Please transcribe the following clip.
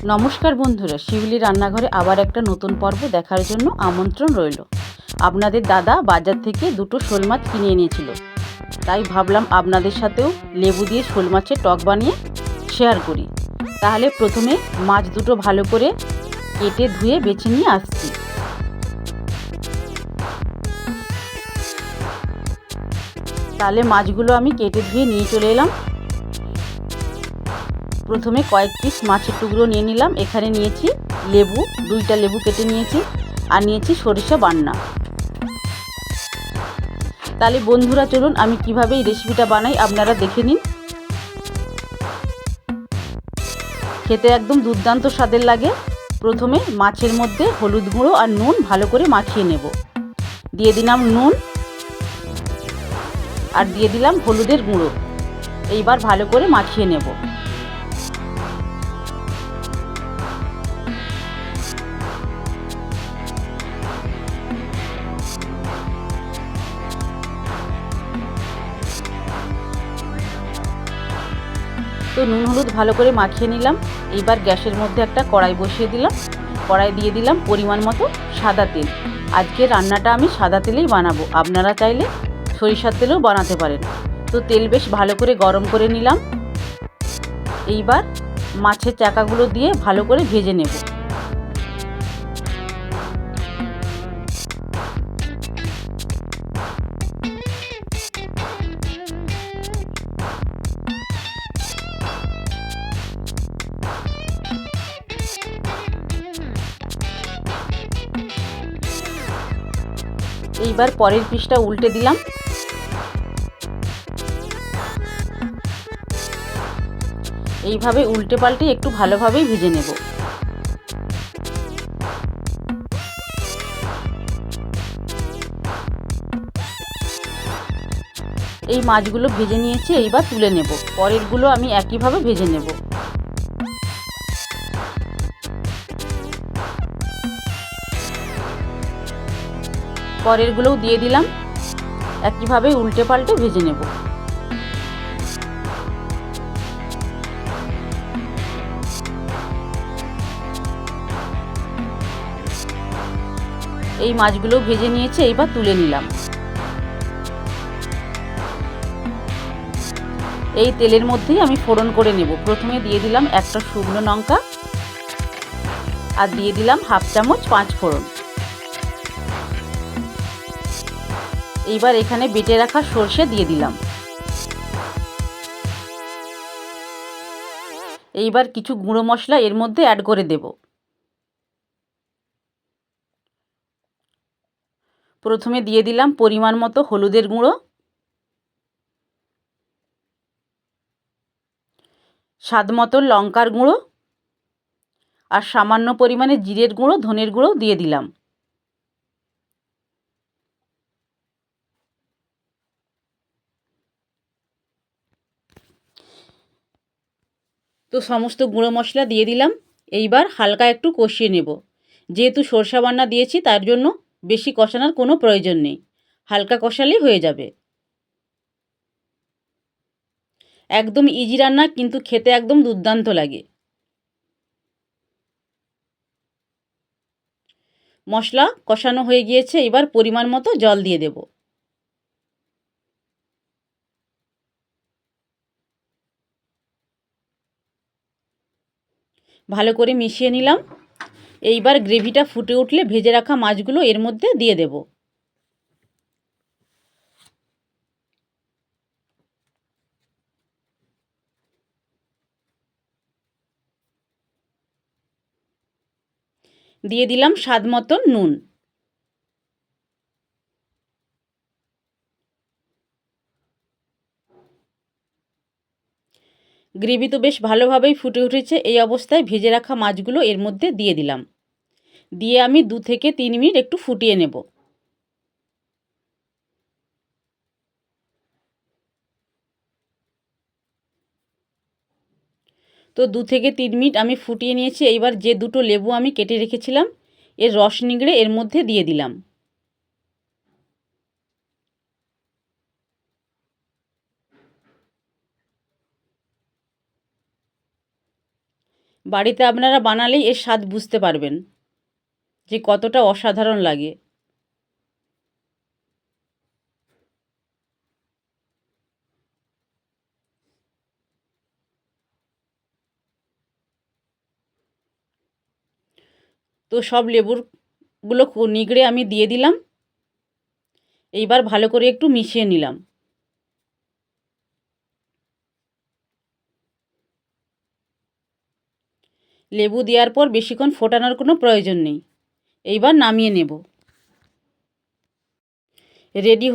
নমস্কার বন্ধুরা, শিউলি রান্নাঘরে আবার একটা নতুন পর্ব দেখার জন্য আমন্ত্রণ রইল। আপনাদের দাদা বাজার থেকে দুটো শোল মাছ কিনে এনেছিল, তাই ভাবলাম আপনাদের সাথেও লেবু দিয়ে শোল মাছের টক বানিয়ে শেয়ার করি। তাহলে প্রথমে মাছ দুটো ভালো করে কেটে ধুয়ে বেছে নিয়ে আসছি। তাহলে মাছগুলো আমি কেটে ধুয়ে নিয়ে চলে এলাম। প্রথমে কয়েক পিস মাছের টুকরো নিয়ে নিলাম। এখানে নিয়েছি লেবু, 2টা লেবু কেটে নিয়েছি, আর নিয়েছি সরিষা বান্না। তাহলে বন্ধুরা চলুন আমি কিভাবে এই রেসিপিটা বানাই আপনারা দেখে নিন। খেতে একদম দুর্দান্ত স্বাদের লাগে। প্রথমে মাছের মধ্যে হলুদ গুঁড়ো আর নুন ভালো করে মাখিয়ে নেব। দিয়ে দিলাম নুন আর দিয়ে দিলাম হলুদের গুঁড়ো। এইবার ভালো করে মাখিয়ে নেব। তো নুন হলুদ ভালো করে মাখিয়ে নিলাম। এইবার গ্যাসের মধ্যে একটা কড়াই বসিয়ে দিলাম। কড়াই দিয়ে দিলাম পরিমাণ মতো সাদা তেল। আজকে রান্নাটা আমি সাদা তেলেই বানাবো, আপনারা চাইলে সরিষার তেলেও বানাতে পারেন। তো তেল বেশ ভালো করে গরম করে নিলাম। এইবার মাছের চাকাগুলো দিয়ে ভালো করে ভেজে নেব। এইবার পরের পিসটা উল্টে দিলাম। এইভাবে উল্টে পাল্টে একটু ভালোভাবেই ভেজে নেব। এই মাছগুলো ভেজে নিয়েছি, এইবার তুলে নেব। পরেরগুলো আমি একইভাবে ভেজে নেব। পরেরগুলোও দিয়ে দিলাম, একইভাবে উল্টে পাল্টে ভেজে নেব। এই মাছগুলো ভেজে নিয়েছি, এইবার তুলে নিলাম। এই তেলের মধ্যেই আমি ফোড়ন করে নেব। প্রথমে দিয়ে দিলাম একটা শুকনো লঙ্কা আর দিয়ে দিলাম 1/2 চামচ 5 ফোড়ন। এইবার এখানে বেটে রাখা সরষে দিয়ে দিলাম। এইবার কিছু গুঁড়ো মশলা এর মধ্যে অ্যাড করে দেব। প্রথমে দিয়ে দিলাম পরিমাণ মতো হলুদের গুঁড়ো, স্বাদ মতো লঙ্কার গুঁড়ো, আর সামান্য পরিমাণে জিরের গুঁড়ো, ধনের গুঁড়োও দিয়ে দিলাম। তো সমস্ত গুঁড়ো মশলা দিয়ে দিলাম। এইবার হালকা একটু কষিয়ে নেব। যেহেতু সরষা বান্না দিয়েছি তার জন্য বেশি কষানোর কোনো প্রয়োজন নেই, হালকা কষালেই হয়ে যাবে। একদম ইজি রান্না, কিন্তু খেতে একদম দুর্দান্ত লাগে। মশলা কষানো হয়ে গিয়েছে, এবার পরিমাণ মতো জল দিয়ে দেব। ভালো করে মিশিয়ে নিলাম। এইবার গ্রেভিটা ফুটে উঠলে ভেজে রাখা মাছগুলো এর মধ্যে দিয়ে দেব। দিয়ে দিলাম স্বাদ মতন নুন। গ্রেভি তো বেশ ভালোভাবেই ফুটে উঠেছে। এই অবস্থায় ভেজে রাখা মাছগুলো এর মধ্যে দিয়ে দিলাম। দিয়ে আমি 2 থেকে 3 মিনিট একটু ফুটিয়ে নেব। তো 2 থেকে 3 মিনিট আমি ফুটিয়ে নিয়েছি। এইবার যে দুটো লেবু আমি কেটে রেখেছিলাম এর রস নিংড়ে এর মধ্যে দিয়ে দিলাম। বাড়িতে আপনারা বানালেই এর স্বাদ বুঝতে পারবেন যে কতটা অসাধারণ লাগে। তো সব লেবুরগুলো নিগড়ে আমি দিয়ে দিলাম। এইবার ভালো করে একটু মিশিয়ে নিলাম। লেবু দেওয়ার পর বেশিক্ষণ ফোটানোর কোনো প্রয়োজন নেই। এইবার নামিয়ে নেব। রেডি